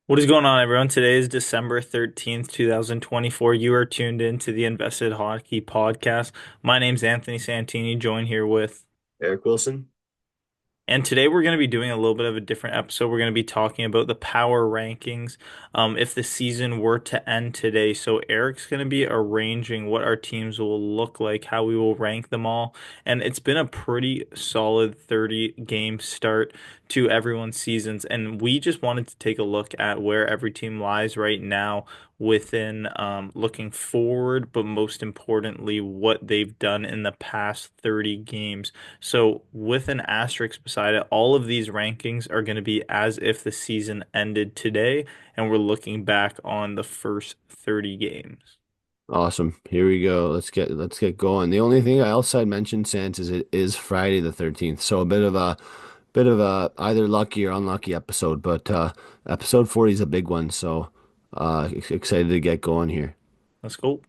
What is going on, everyone? Today is December 13th, 2024. You are tuned in to the Invested Hockey Podcast. My name's Anthony Santini, joined here with Eric Wilson. and today we're going to be doing a little bit of a different episode. We're going to be talking about the power rankings if the season were to end today. So Eric's going to be arranging what our teams will look like, how we will rank them all. And it's been a pretty solid 30 game start to everyone's seasons. And we just wanted to take a look at where every team lies right now within looking forward, but most importantly, what they've done in the past 30 games. So, with an asterisk beside it, all of these rankings are going to be as if the season ended today, and we're looking back on the first 30 games. Awesome. Here we go. Let's get going. The only thing else I'd mention, Sans, is it is Friday the 13th. So a bit of a either lucky or unlucky episode, but episode 40 is a big one. So excited to get going here. Let's go.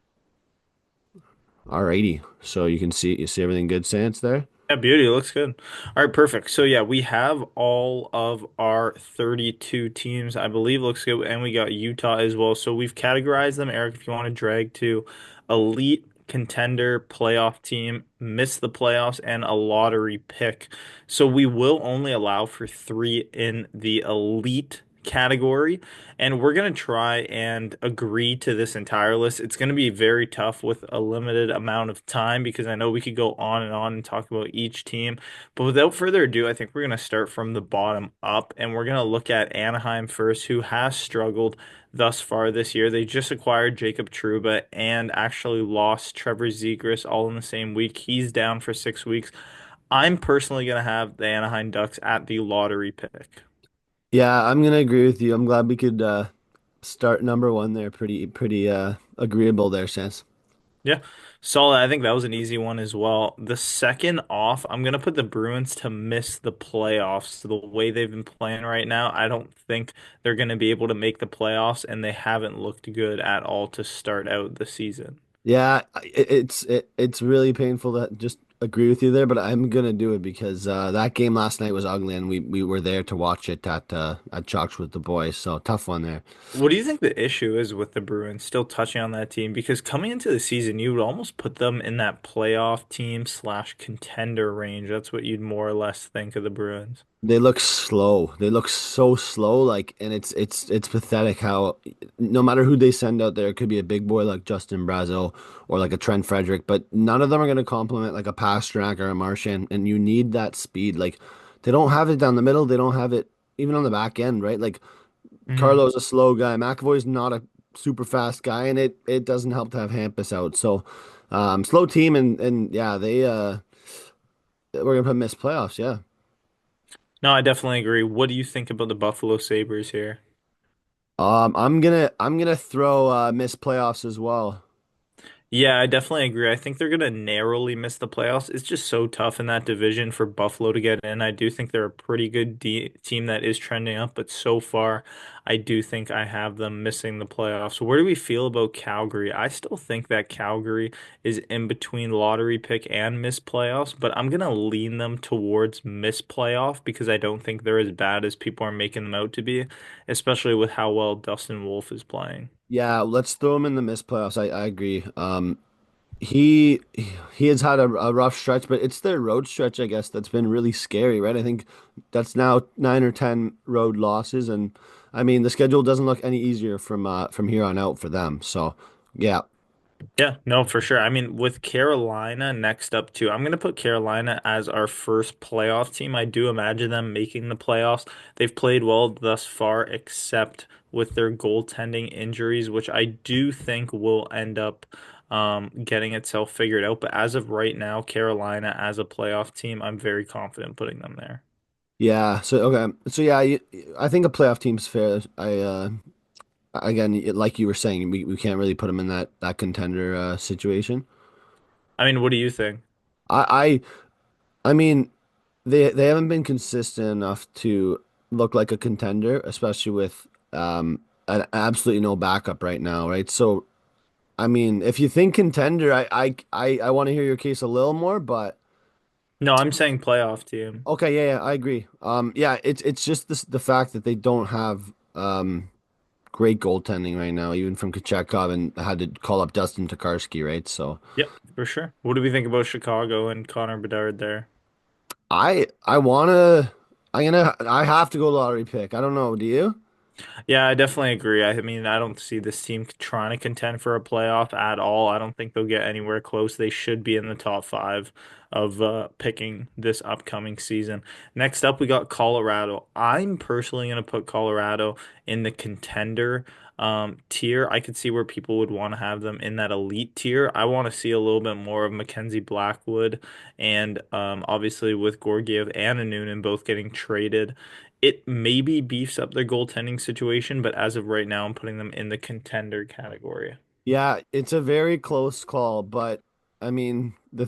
Alrighty. So you see everything good, Sans there? Yeah, beauty. Looks good. All right, perfect. So, yeah, we have all of our 32 teams, I believe, looks good. And we got Utah as well. So, we've categorized them, Eric, if you want to drag to elite, contender, playoff team, miss the playoffs, and a lottery pick. So, we will only allow for three in the elite category. And we're going to try and agree to this entire list. It's going to be very tough with a limited amount of time because I know we could go on and talk about each team. But without further ado, I think we're going to start from the bottom up and we're going to look at Anaheim first, who has struggled thus far this year. They just acquired Jacob Trouba and actually lost Trevor Zegras all in the same week. He's down for 6 weeks. I'm personally going to have the Anaheim Ducks at the lottery pick. Yeah, I'm gonna agree with you. I'm glad we could start number one there. Pretty agreeable there, Sans. Yeah, solid. I think that was an easy one as well. The second off, I'm gonna put the Bruins to miss the playoffs. The way they've been playing right now, I don't think they're gonna be able to make the playoffs, and they haven't looked good at all to start out the season. Yeah, it's really painful to just agree with you there, but I'm gonna do it because that game last night was ugly, and we were there to watch it at Chalks with the boys. So tough one there. What do you think the issue is with the Bruins still touching on that team? Because coming into the season, you would almost put them in that playoff team slash contender range. That's what you'd more or less think of the Bruins. They look slow. They look so slow, like, and it's pathetic how no matter who they send out there, it could be a big boy like Justin Brazeau or like a Trent Frederick, but none of them are gonna complement like a Pastrnak or a Marchand, and you need that speed. Like they don't have it down the middle. They don't have it even on the back end, right? Like Mhm. Carlo's a slow guy. McAvoy's not a super fast guy, and it doesn't help to have Hampus out. So, slow team, and yeah, we're gonna put missed playoffs. Yeah. No, I definitely agree. What do you think about the Buffalo Sabres here? I'm gonna throw missed playoffs as well. Yeah, I definitely agree. I think they're going to narrowly miss the playoffs. It's just so tough in that division for Buffalo to get in. I do think they're a pretty good team that is trending up, but so far, I do think I have them missing the playoffs. Where do we feel about Calgary? I still think that Calgary is in between lottery pick and miss playoffs, but I'm going to lean them towards miss playoff because I don't think they're as bad as people are making them out to be, especially with how well Dustin Wolf is playing. Yeah, let's throw him in the missed playoffs. I agree. He he has had a rough stretch, but it's their road stretch, I guess, that's been really scary, right? I think that's now 9 or 10 road losses, and I mean the schedule doesn't look any easier from here on out for them. So yeah, Yeah, no, for sure. I mean, with Carolina next up too, I'm going to put Carolina as our first playoff team. I do imagine them making the playoffs. They've played well thus far, except with their goaltending injuries, which I do think will end up getting itself figured out. But as of right now, Carolina as a playoff team, I'm very confident putting them there. yeah. So okay, so yeah, I think a playoff team's fair. Again, like you were saying, we can't really put them in that contender situation. I mean, what do you think? I I mean. They haven't been consistent enough to look like a contender, especially with absolutely no backup right now, right? So, I mean, if you think contender, I want to hear your case a little more, but No, I'm saying playoff team. okay, yeah, I agree. Yeah, it's just the fact that they don't have great goaltending right now, even from Kochetkov, and I had to call up Dustin Tokarski, right? So Yep, for sure. What do we think about Chicago and Connor Bedard there? I I have to go lottery pick. I don't know. Do you? Yeah, I definitely agree. I mean, I don't see this team trying to contend for a playoff at all. I don't think they'll get anywhere close. They should be in the top five of picking this upcoming season. Next up, we got Colorado. I'm personally going to put Colorado in the contender tier. I could see where people would want to have them in that elite tier. I want to see a little bit more of Mackenzie Blackwood and obviously with Georgiev and Noonan both getting traded. It maybe beefs up their goaltending situation, but as of right now, I'm putting them in the contender category. Yeah, it's a very close call, but I mean the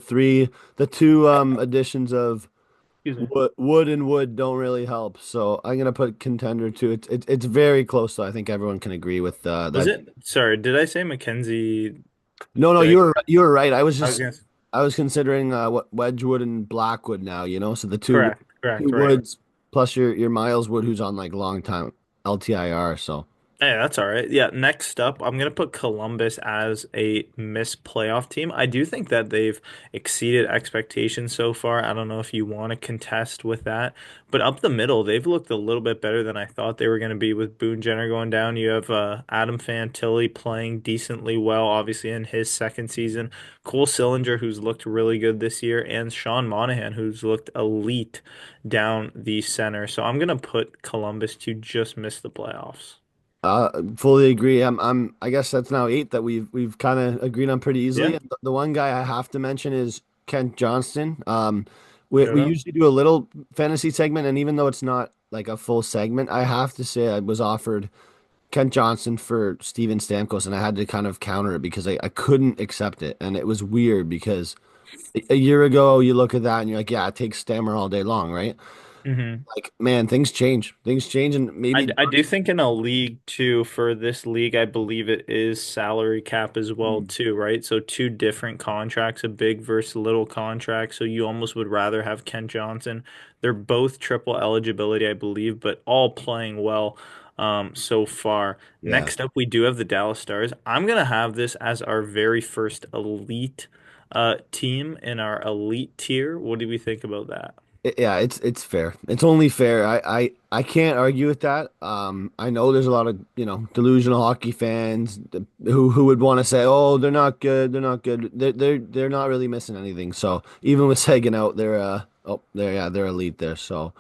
two additions of Excuse me. Wood and Wood don't really help. So I'm gonna put contender too. It's very close, though. I think everyone can agree with Was that. it? Sorry, did I say Mackenzie? No, no, Did I? you were right. I was gonna. I was considering what Wedgwood and Blackwood now, so the Correct. two Correct. Right. Woods plus your Miles Wood who's on like long time LTIR. So Hey, that's all right. Yeah, next up, I'm gonna put Columbus as a missed playoff team. I do think that they've exceeded expectations so far. I don't know if you want to contest with that, but up the middle, they've looked a little bit better than I thought they were going to be with Boone Jenner going down. You have Adam Fantilli playing decently well, obviously in his second season. Cole Sillinger, who's looked really good this year, and Sean Monahan, who's looked elite down the center. So I'm gonna put Columbus to just miss the playoffs. fully agree. I guess that's now eight that we've kind of agreed on pretty Yeah. easily. The one guy I have to mention is Kent Johnston. Shut We up. usually do a little fantasy segment, and even though it's not like a full segment, I have to say I was offered Kent Johnson for Steven Stamkos, and I had to kind of counter it because I couldn't accept it. And it was weird because a year ago you look at that and you're like, yeah, it takes Stammer all day long, right? Hmm. Like, man, things change. Things change, and maybe I do think in a league too, for this league, I believe it is salary cap as well Mm, too, right? So two different contracts, a big versus little contract. So you almost would rather have Kent Johnson. They're both triple eligibility, I believe, but all playing well so far. yeah. Next up, we do have the Dallas Stars. I'm gonna have this as our very first elite team in our elite tier. What do we think about that? Yeah, it's fair. It's only fair. I can't argue with that. I know there's a lot of, delusional hockey fans who would want to say, "Oh, they're not good. They're not good. They're not really missing anything." So even with Sagan out, they're elite there. So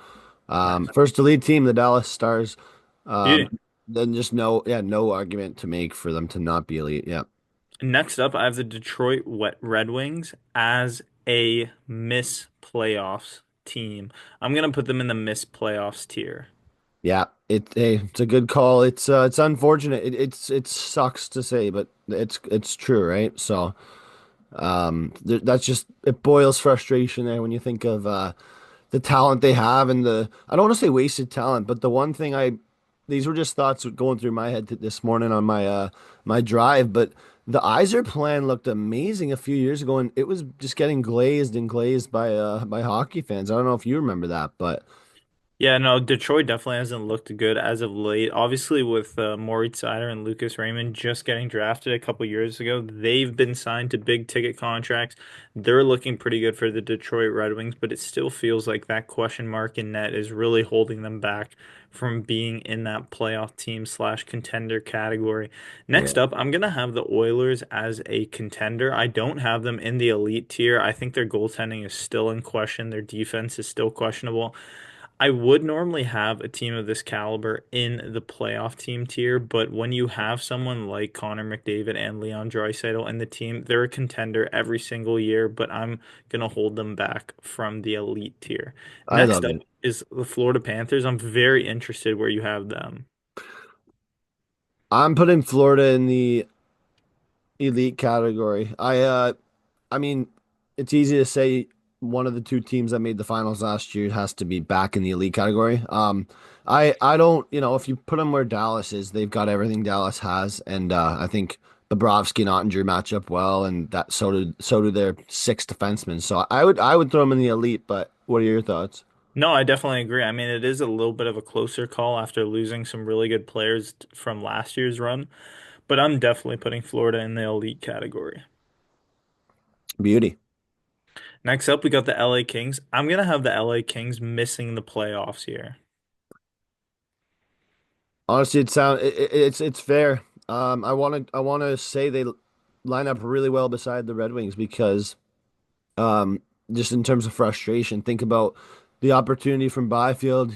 Nice. first elite team, the Dallas Stars. Um, Beauty. then just no argument to make for them to not be elite. Yeah. Next up, I have the Detroit Red Wings as a miss playoffs team. I'm gonna put them in the miss playoffs tier. Yeah, it's a good call. It's unfortunate. It sucks to say, but it's true, right? So that's just it boils frustration there when you think of the talent they have and I don't want to say wasted talent, but the one thing these were just thoughts going through my head this morning on my drive, but the Iser plan looked amazing a few years ago, and it was just getting glazed and glazed by hockey fans. I don't know if you remember that, but Yeah, no, Detroit definitely hasn't looked good as of late. Obviously, with Moritz Seider and Lucas Raymond just getting drafted a couple years ago, they've been signed to big ticket contracts. They're looking pretty good for the Detroit Red Wings, but it still feels like that question mark in net is really holding them back from being in that playoff team slash contender category. yeah, Next up, I'm gonna have the Oilers as a contender. I don't have them in the elite tier. I think their goaltending is still in question. Their defense is still questionable. I would normally have a team of this caliber in the playoff team tier, but when you have someone like Connor McDavid and Leon Draisaitl in the team, they're a contender every single year, but I'm gonna hold them back from the elite tier. I Next love up it. is the Florida Panthers. I'm very interested where you have them. I'm putting Florida in the elite category. I mean, it's easy to say one of the two teams that made the finals last year has to be back in the elite category. I don't, if you put them where Dallas is, they've got everything Dallas has, and I think Bobrovsky and Ottinger match up well, and so do their six defensemen. So I would throw them in the elite. But what are your thoughts? No, I definitely agree. I mean, it is a little bit of a closer call after losing some really good players from last year's run, but I'm definitely putting Florida in the elite category. Beauty. Next up, we got the LA Kings. I'm gonna have the LA Kings missing the playoffs here. Honestly, it's fair. I want to say they line up really well beside the Red Wings because um, just in terms of frustration, think about the opportunity from Byfield,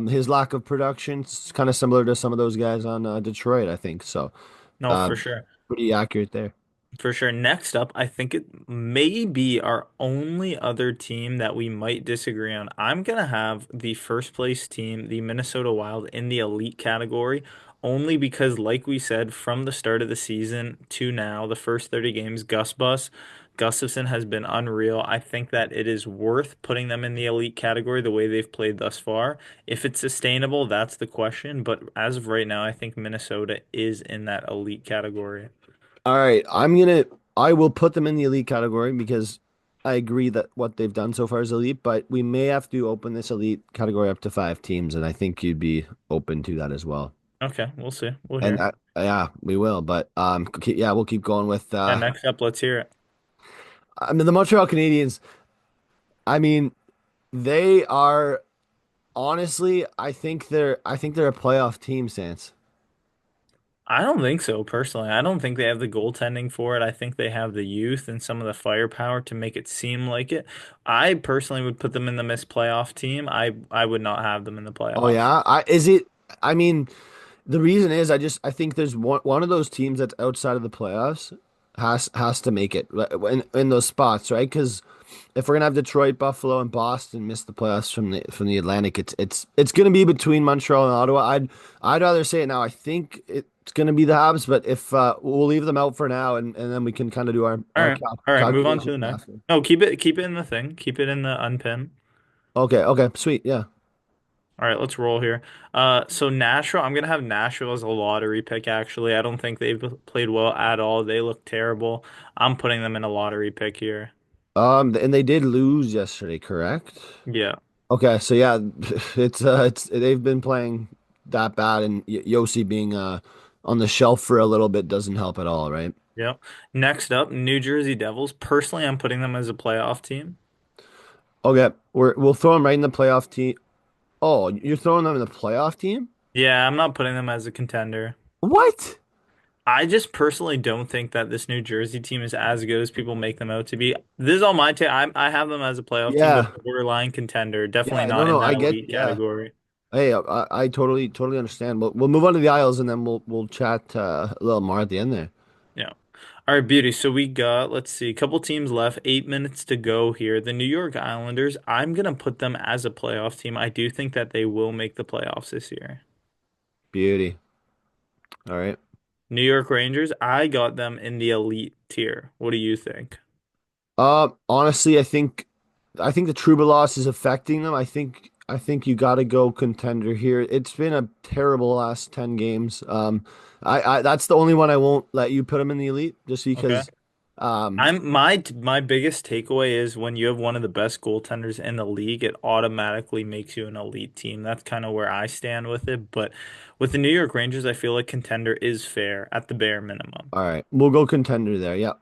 his lack of production. It's kind of similar to some of those guys on Detroit, I think. So, No, uh, for sure. pretty accurate there. For sure. Next up, I think it may be our only other team that we might disagree on. I'm gonna have the first place team, the Minnesota Wild, in the elite category, only because, like we said, from the start of the season to now, the first 30 games, Gustafson has been unreal. I think that it is worth putting them in the elite category the way they've played thus far. If it's sustainable, that's the question. But as of right now, I think Minnesota is in that elite category. All right, I will put them in the elite category because I agree that what they've done so far is elite, but we may have to open this elite category up to 5 teams, and I think you'd be open to that as well. Okay, we'll see. We'll And hear. yeah, we will, but yeah, we'll keep going with And next up, let's hear it. I mean the Montreal Canadiens. I mean, they are honestly, I think they're a playoff team, Stance. I don't think so, personally. I don't think they have the goaltending for it. I think they have the youth and some of the firepower to make it seem like it. I personally would put them in the missed playoff team. I would not have them in the Oh playoffs. yeah, I is it? I mean, the reason is I think there's one of those teams that's outside of the playoffs has to make it in those spots, right? Because if we're gonna have Detroit, Buffalo, and Boston miss the playoffs from the Atlantic, it's gonna be between Montreal and Ottawa. I'd rather say it now. I think it's gonna be the Habs, but if we'll leave them out for now, and then we can kind of do All our right. All right, move on to calculations the next. after. No, keep it in the thing. Keep it in the unpin. Okay, okay, sweet, yeah. All right, let's roll here. So Nashville, I'm gonna have Nashville as a lottery pick, actually. I don't think they've played well at all. They look terrible. I'm putting them in a lottery pick here. And they did lose yesterday, correct? Yeah. Okay, so yeah, it's they've been playing that bad, and Yossi being on the shelf for a little bit doesn't help at all, right? Yep. Next up, New Jersey Devils. Personally, I'm putting them as a playoff team. Okay, we'll throw them right in the playoff team. Oh, you're throwing them in the playoff team? Yeah, I'm not putting them as a contender. What? I just personally don't think that this New Jersey team is as good as people make them out to be. This is all my take. I have them as a playoff team, but Yeah, borderline contender. Definitely yeah, no, not in no, that I get, elite yeah. category. Hey, I totally understand. We'll move on to the Isles, and then we'll chat a little more at the end there. Yeah. All right, beauty. So we got, let's see, a couple teams left, 8 minutes to go here. The New York Islanders, I'm gonna put them as a playoff team. I do think that they will make the playoffs this year. Beauty. All right. New York Rangers, I got them in the elite tier. What do you think? Honestly, I think the Trouba loss is affecting them. I think you got to go contender here. It's been a terrible last 10 games. I that's the only one I won't let you put them in the elite just Okay. because um My biggest takeaway is when you have one of the best goaltenders in the league, it automatically makes you an elite team. That's kind of where I stand with it. But with the New York Rangers, I feel like contender is fair at the bare minimum. all right, we'll go contender there. Yeah.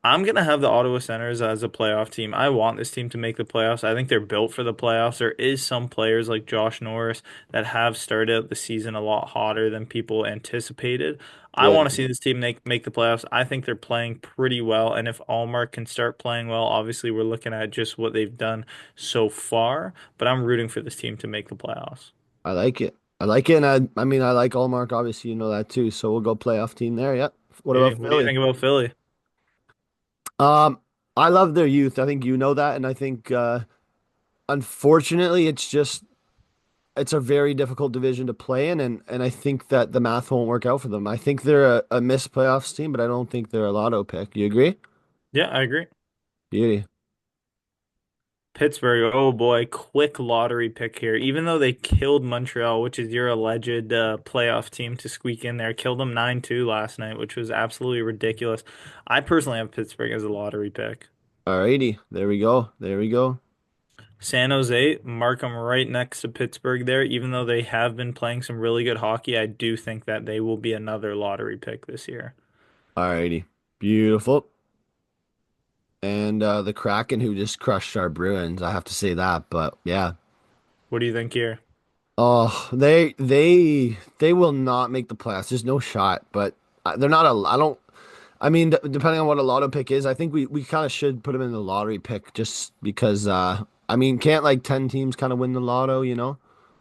I'm gonna have the Ottawa Senators as a playoff team. I want this team to make the playoffs. I think they're built for the playoffs. There is some players like Josh Norris that have started out the season a lot hotter than people anticipated. I Good. want to see this team make the playoffs. I think they're playing pretty well, and if Allmark can start playing well, obviously we're looking at just what they've done so far. But I'm rooting for this team to make the playoffs. I like it. I like it, and I mean I like Allmark. Obviously, you know that too. So we'll go playoff team there. Yeah. What Hey, about what do you Philly? think about Philly? Um, I love their youth. I think you know that, and I think unfortunately it's a very difficult division to play in, and I think that the math won't work out for them. I think they're a missed playoffs team, but I don't think they're a lotto pick. You agree? Yeah, I agree. Beauty. Pittsburgh, oh boy, quick lottery pick here. Even though they killed Montreal, which is your alleged playoff team to squeak in there, killed them 9-2 last night, which was absolutely ridiculous. I personally have Pittsburgh as a lottery pick. Alrighty, there we go. There we go. San Jose, mark them right next to Pittsburgh there. Even though they have been playing some really good hockey, I do think that they will be another lottery pick this year. Alrighty. Beautiful. And the Kraken who just crushed our Bruins, I have to say that. But yeah. What do you think here? Oh, they will not make the playoffs. There's no shot, but they're not a I don't I mean, depending on what a lotto pick is, I think we kind of should put them in the lottery pick just because I mean, can't like 10 teams kind of win the lotto, you know?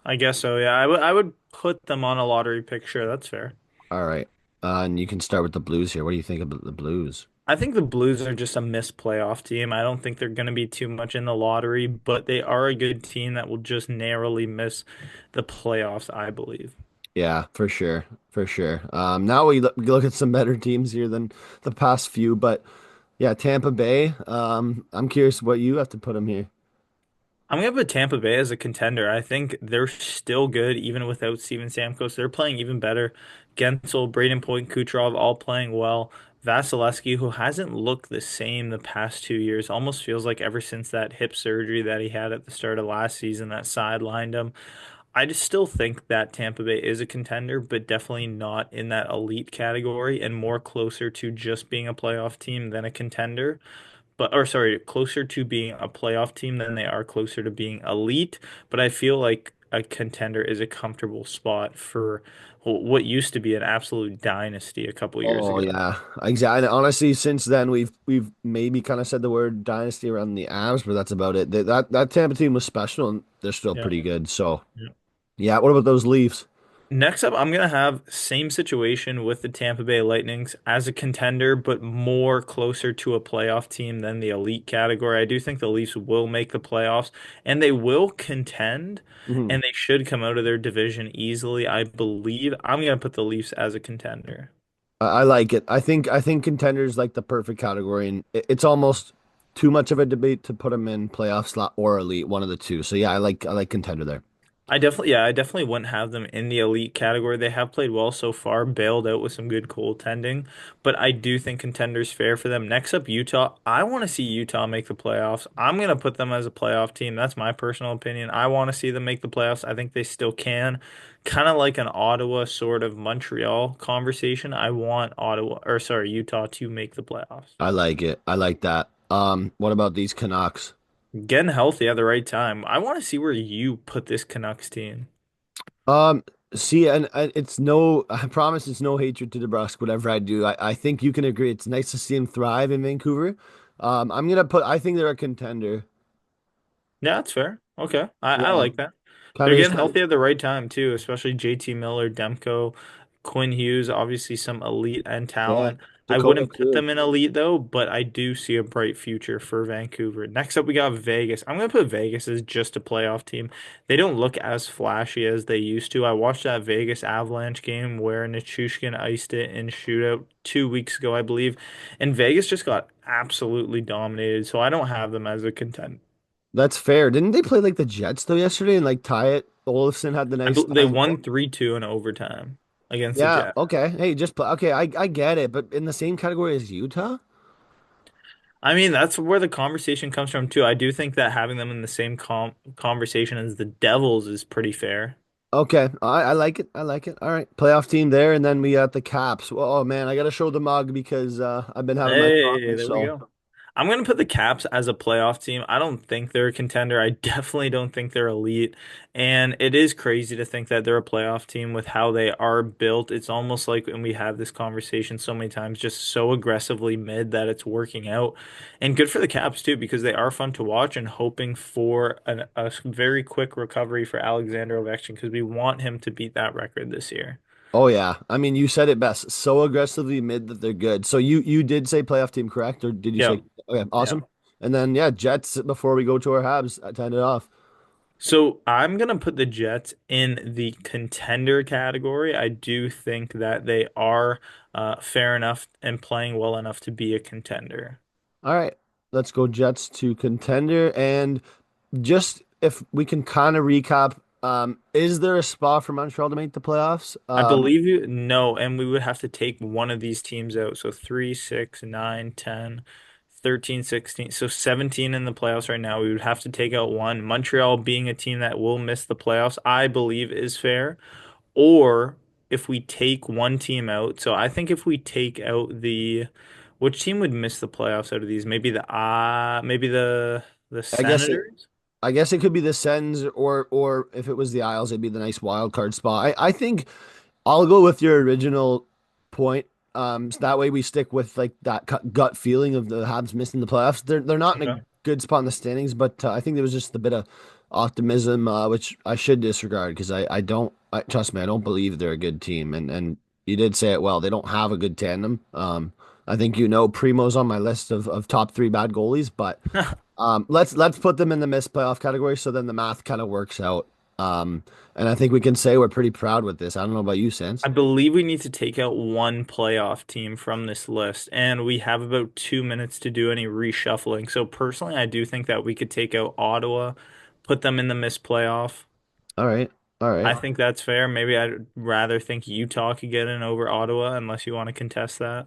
I guess so, yeah. I would put them on a lottery pick. Sure, that's fair. All right. And you can start with the Blues here. What do you think about the Blues? I think the Blues are just a missed playoff team. I don't think they're going to be too much in the lottery, but they are a good team that will just narrowly miss the playoffs, I believe. Yeah, for sure. For sure. Now we look at some better teams here than the past few, but yeah, Tampa Bay. I'm curious what you have to put them here. I'm gonna put Tampa Bay as a contender. I think they're still good even without Steven Stamkos. They're playing even better. Gensel, Braden Point, Kucherov all playing well. Vasilevsky, who hasn't looked the same the past 2 years, almost feels like ever since that hip surgery that he had at the start of last season that sidelined him. I just still think that Tampa Bay is a contender, but definitely not in that elite category and more closer to just being a playoff team than a contender, but or sorry, closer to being a playoff team than they are closer to being elite. But I feel like a contender is a comfortable spot for what used to be an absolute dynasty a couple years Oh ago. yeah, exactly. Honestly, since then we've maybe kind of said the word dynasty around the Avs, but that's about it. That Tampa team was special, and they're still Yeah. pretty good. So Yeah. yeah, what about those Leafs? Next up, I'm gonna have same situation with the Tampa Bay Lightnings as a contender, but more closer to a playoff team than the elite category. I do think the Leafs will make the playoffs and they will contend, Mhm. and they should come out of their division easily. I believe I'm gonna put the Leafs as a contender. I like it. I think contenders like the perfect category, and it's almost too much of a debate to put them in playoff slot or elite, one of the two. So yeah, I like contender there. I definitely wouldn't have them in the elite category. They have played well so far, bailed out with some good goaltending, but I do think contenders fair for them. Next up, Utah. I want to see Utah make the playoffs. I'm gonna put them as a playoff team. That's my personal opinion. I want to see them make the playoffs. I think they still can. Kind of like an Ottawa sort of Montreal conversation. I want Utah to make the playoffs. I like it. I like that. What about these Canucks? Getting healthy at the right time. I want to see where you put this Canucks team. Um, See, and it's no, I promise it's no hatred to DeBrusque, whatever I do. I think you can agree. It's nice to see him thrive in Vancouver. I think they're a contender. Yeah, that's fair. Okay. I Yeah, like that. kind They're of just getting kind of, healthy at the right time too, especially JT Miller, Demko, Quinn Hughes, obviously some elite and yeah, talent. I Dakota wouldn't put too. them in elite though, but I do see a bright future for Vancouver. Next up, we got Vegas. I'm gonna put Vegas as just a playoff team. They don't look as flashy as they used to. I watched that Vegas Avalanche game where Nichushkin iced it in shootout 2 weeks ago, I believe, and Vegas just got absolutely dominated. So I don't have them as a contender. That's fair. Didn't they play like the Jets though yesterday and like tie it? Olafson had the nice They time goal. won 3-2 in overtime against the Yeah, Jets. okay. Hey, just play. Okay, I get it, but in the same category as Utah? I mean, that's where the conversation comes from too. I do think that having them in the same conversation as the Devils is pretty fair. Okay, I like it. I like it. All right, playoff team there, and then we got the Caps. Well, oh man, I gotta show the mug because I've been having my Hey, coffee. there we So, go. I'm gonna put the Caps as a playoff team. I don't think they're a contender. I definitely don't think they're elite. And it is crazy to think that they're a playoff team with how they are built. It's almost like, and we have this conversation so many times, just so aggressively mid that it's working out. And good for the Caps too, because they are fun to watch and hoping for a very quick recovery for Alexander Ovechkin because we want him to beat that record this year. oh yeah, I mean you said it best. So aggressively mid that they're good. So you did say playoff team, correct? Or did you Yeah. say okay? Yeah. Awesome. And then yeah, Jets before we go to our Habs. I turned it off. So I'm gonna put the Jets in the contender category. I do think that they are fair enough and playing well enough to be a contender. All right, let's go Jets to contender. And just if we can kind of recap, is there a spot for Montreal to make the playoffs? I believe you. No, and we would have to take one of these teams out. So 3, 6, 9, 10. 13, 16. So 17 in the playoffs right now. We would have to take out one. Montreal being a team that will miss the playoffs, I believe is fair. Or if we take one team out. So I think if we take out which team would miss the playoffs out of these? Maybe the I guess it Senators? I guess it could be the Sens, or if it was the Isles, it'd be the nice wild card spot. I think I'll go with your original point. So that way we stick with like that gut feeling of the Habs missing the playoffs. They're not in a Okay. good spot in the standings, but I think there was just a bit of optimism, which I should disregard because I don't trust me, I don't believe they're a good team. And you did say it well. They don't have a good tandem. I think Primo's on my list of top three bad goalies, but let's put them in the missed playoff category so then the math kind of works out. Um, and I think we can say we're pretty proud with this. I don't know about you, Sense. I believe we need to take out one playoff team from this list, and we have about 2 minutes to do any reshuffling. So personally, I do think that we could take out Ottawa, put them in the missed playoff. All right. All I right. think that's fair. Maybe I'd rather think Utah could get in over Ottawa, unless you want to contest that.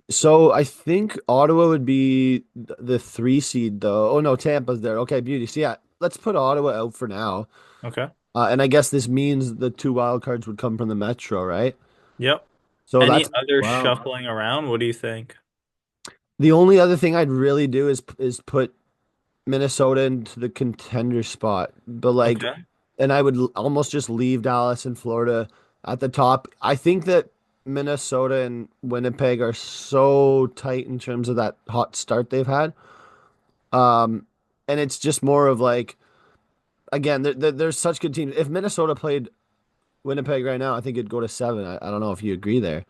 So I think Ottawa would be the three seed though. Oh no, Tampa's there. Okay, beauty. So yeah, let's put Ottawa out for now. Okay. And I guess this means the two wild cards would come from the Metro, right? Yep. So Any that's other wow. shuffling around? What do you think? The only other thing I'd really do is put Minnesota into the contender spot. But like, Okay. and I would almost just leave Dallas and Florida at the top. I think that Minnesota and Winnipeg are so tight in terms of that hot start they've had. Um, and it's just more of like, again, there's such good teams. If Minnesota played Winnipeg right now, I think it'd go to seven. I don't know if you agree there.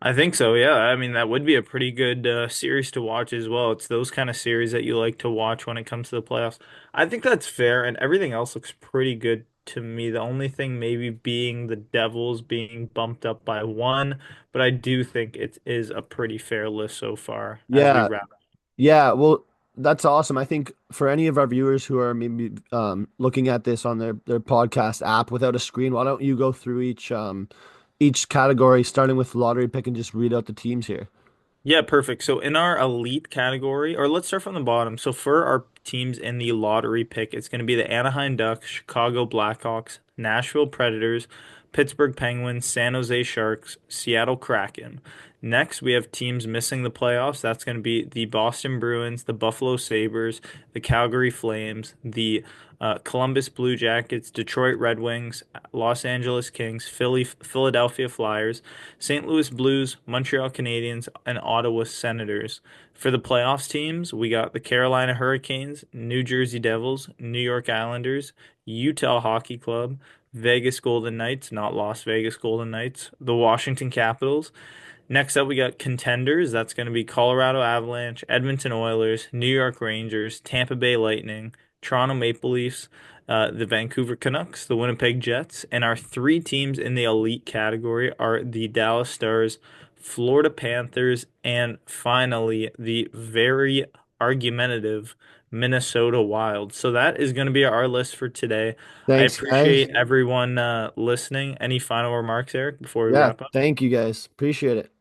I think so, yeah. I mean, that would be a pretty good series to watch as well. It's those kind of series that you like to watch when it comes to the playoffs. I think that's fair, and everything else looks pretty good to me. The only thing maybe being the Devils being bumped up by one, but I do think it is a pretty fair list so far as we Yeah, wrap. yeah. Well, that's awesome. I think for any of our viewers who are maybe looking at this on their podcast app without a screen, why don't you go through each category, starting with lottery pick, and just read out the teams here. Yeah, perfect. So in our elite category, or let's start from the bottom. So for our teams in the lottery pick, it's going to be the Anaheim Ducks, Chicago Blackhawks, Nashville Predators, Pittsburgh Penguins, San Jose Sharks, Seattle Kraken. Next, we have teams missing the playoffs. That's going to be the Boston Bruins, the Buffalo Sabres, the Calgary Flames, the Columbus Blue Jackets, Detroit Red Wings, Los Angeles Kings, Philadelphia Flyers, St. Louis Blues, Montreal Canadiens, and Ottawa Senators. For the playoffs teams, we got the Carolina Hurricanes, New Jersey Devils, New York Islanders, Utah Hockey Club, Vegas Golden Knights, not Las Vegas Golden Knights, the Washington Capitals. Next up, we got contenders. That's going to be Colorado Avalanche, Edmonton Oilers, New York Rangers, Tampa Bay Lightning, Toronto Maple Leafs, the Vancouver Canucks, the Winnipeg Jets, and our three teams in the elite category are the Dallas Stars, Florida Panthers, and finally the very argumentative Minnesota Wild. So that is going to be our list for today. I Thanks, guys. appreciate everyone listening. Any final remarks, Eric, before we Yeah, wrap up? thank you guys. Appreciate it.